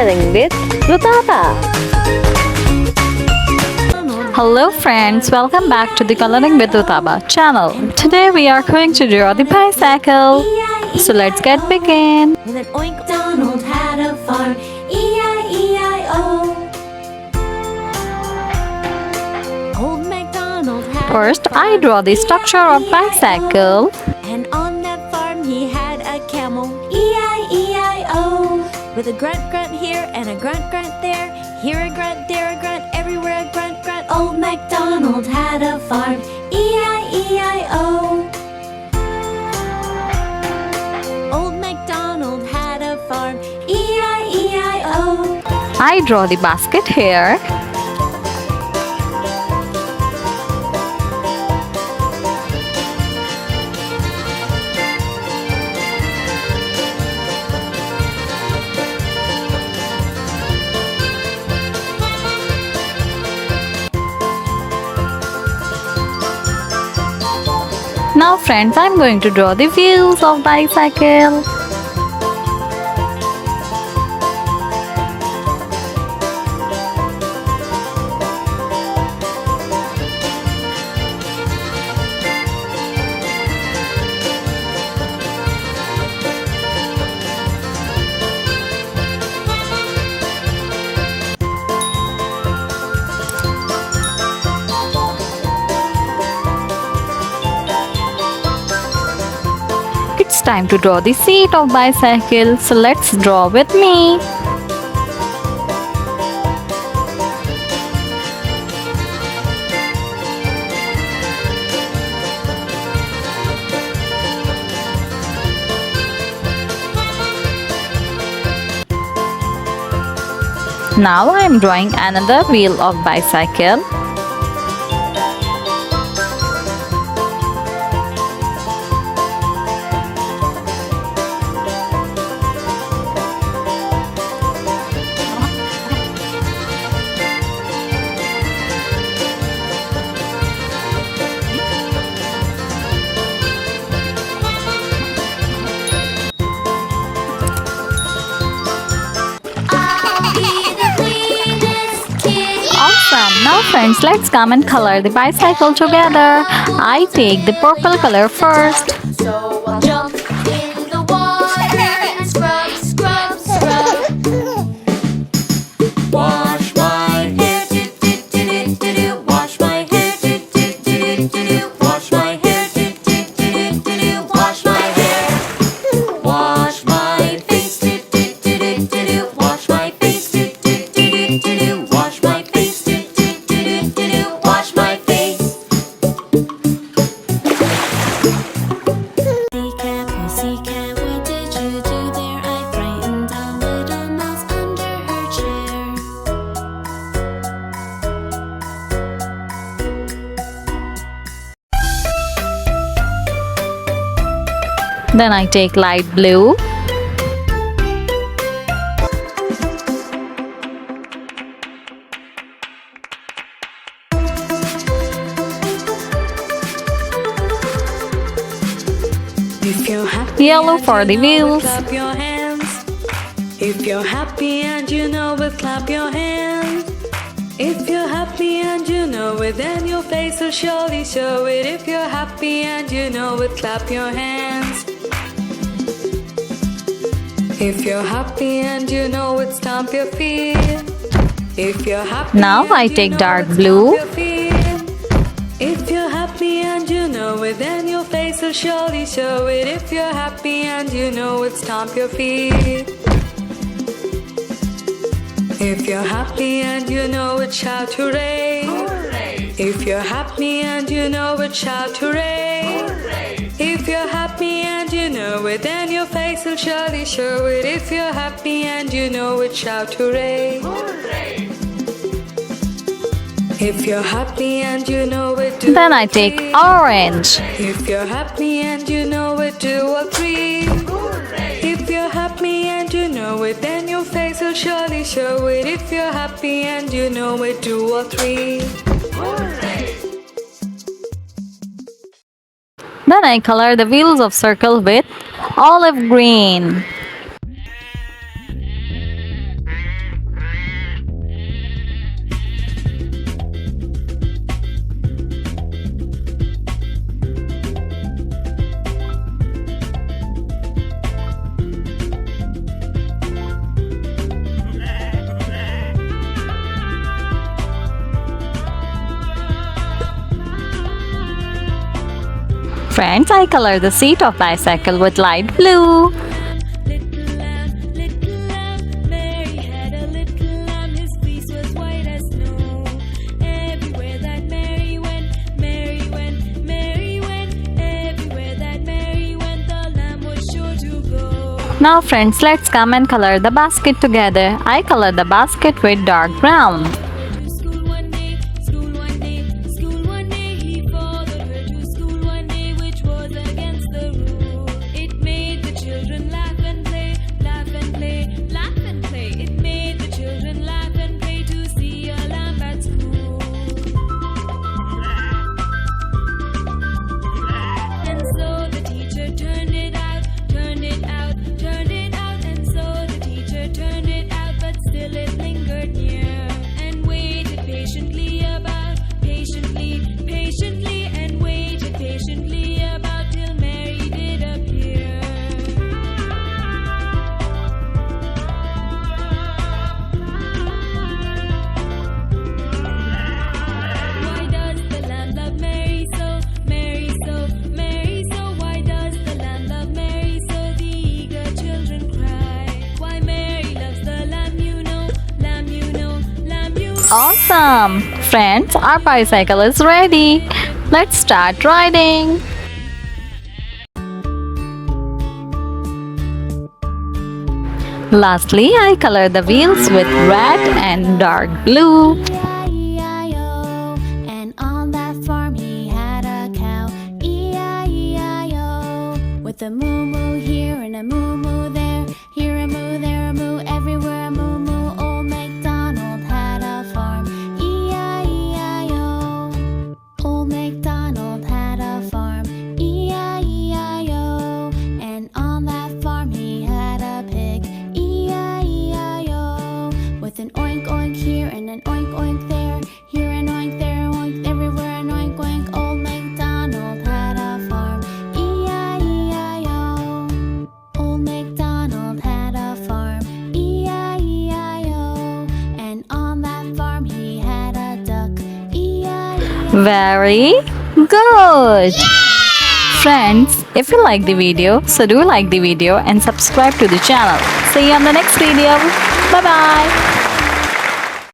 Coloring with Rutaba. Hello friends, welcome back to the Coloring with Rutaba channel. Today we are going to draw the bicycle. So let's get begin. With an oink, Donald had a farm. E-I-E-I-O. Old MacDonald had First, a farm. I draw the structure of bicycle. And on that farm he had a camel. E-I-E-I-O. With a grunt grunt here and a grunt grunt there. Here a grunt, there a grunt, everywhere a grunt grunt. Old MacDonald had a farm. E-I-E-I-O. Old MacDonald had a farm. E-I-E-I-O. I draw the basket here. Now friends, I'm going to draw the wheels of bicycle. It's time to draw the seat of bicycle, so let's draw with me. Now I am drawing another wheel of bicycle. Awesome! Now friends, let's come and color the bicycle together. I take the purple color first. So I'll jump in the water and scrub, scrub, scrub. Wash my hair, do do do do do do. Wash my hair, do do do do do. Wash my hair, do do do do do. Wash my hair. Wash my face, do do do do do. Wash my face, do do do do do. Wash my face, do do do do do. Wash my face. Sea cat, what did you do there? I frightened a little mouse under her chair. Then I take light blue. If you're happy Yellow and for you the know it, wheels. clap your hands. If you're happy and you know it, clap your hands. If you're happy and you know it, then your face will surely show it. If you're happy and you know it, clap your hands. If you're happy and you know it, stomp your feet. If you're happy Now and I you take know dark it, blue. stomp your feet. If you're happy and you know it, then your face will surely show it. If you're happy and you know it, stomp your feet. If you're happy and you know it, shout hooray. Hooray. If you're happy and you know it, shout hooray. Hooray. If you're happy and you know it, then your face will surely show it. If you're happy and you know it, shout hooray. Hooray. If you're happy and you know it, do Then a I take three. orange. If you're happy and you know it, do a three. Hooray. If you're happy and you know it, then your face will surely show it. If you're happy and you know it, do a three. Hooray. Then I color the wheels of circle with olive green. Friends, I color the seat of bicycle with light blue. Little lamb, Mary had a little lamb. His fleece was white as snow. Everywhere that Mary went, Mary went, Mary went. Everywhere that Mary went, the lamb was sure to go. Now friends, let's come and color the basket together. I color the basket with dark brown. School one day, school one day, school one day. He followed her to school one day, which was against the rule. It made the children laugh and play, laugh and play, laugh and play. It made the children laugh and play to see a lamb at school. And so the teacher turned it out, turned it out, turned it out. And so the teacher turned it out, but still it lingered near. And waited patiently about, patiently, patiently. And waited patiently about till Mary did appear. Why does the lamb love Mary so, Mary so, Mary so? Why does the lamb love Mary so? The eager children cry. Why Mary loves the lamb, you know, lamb, you know, lamb, you know. Awesome! Friends, our bicycle is ready. Let's start riding. Lastly, I color the wheels with red and dark blue. E-I-E-I-O. And on that farm he had a cow. E-I-E-I-O. With a moo-moo here and a moo-moo there. Here a moo, there a moo, everywhere a moo-moo. Old MacDonald had a farm. E-I-E-I-O. Old MacDonald had a farm. E-I-E-I-O. And on that farm he had a pig. E-I-E-I-O. With an oink oink here and an oink oink there. Here an oink, there an oink, everywhere an oink oink. Old MacDonald had a farm. E-I-E-I-O. Old MacDonald had a farm. E-I-E-I-O. And on that farm he had a duck. E-I-E-I-O. Very good! Friends, if you like the video, so do like the video and subscribe to the channel. See you on the next video. Bye bye.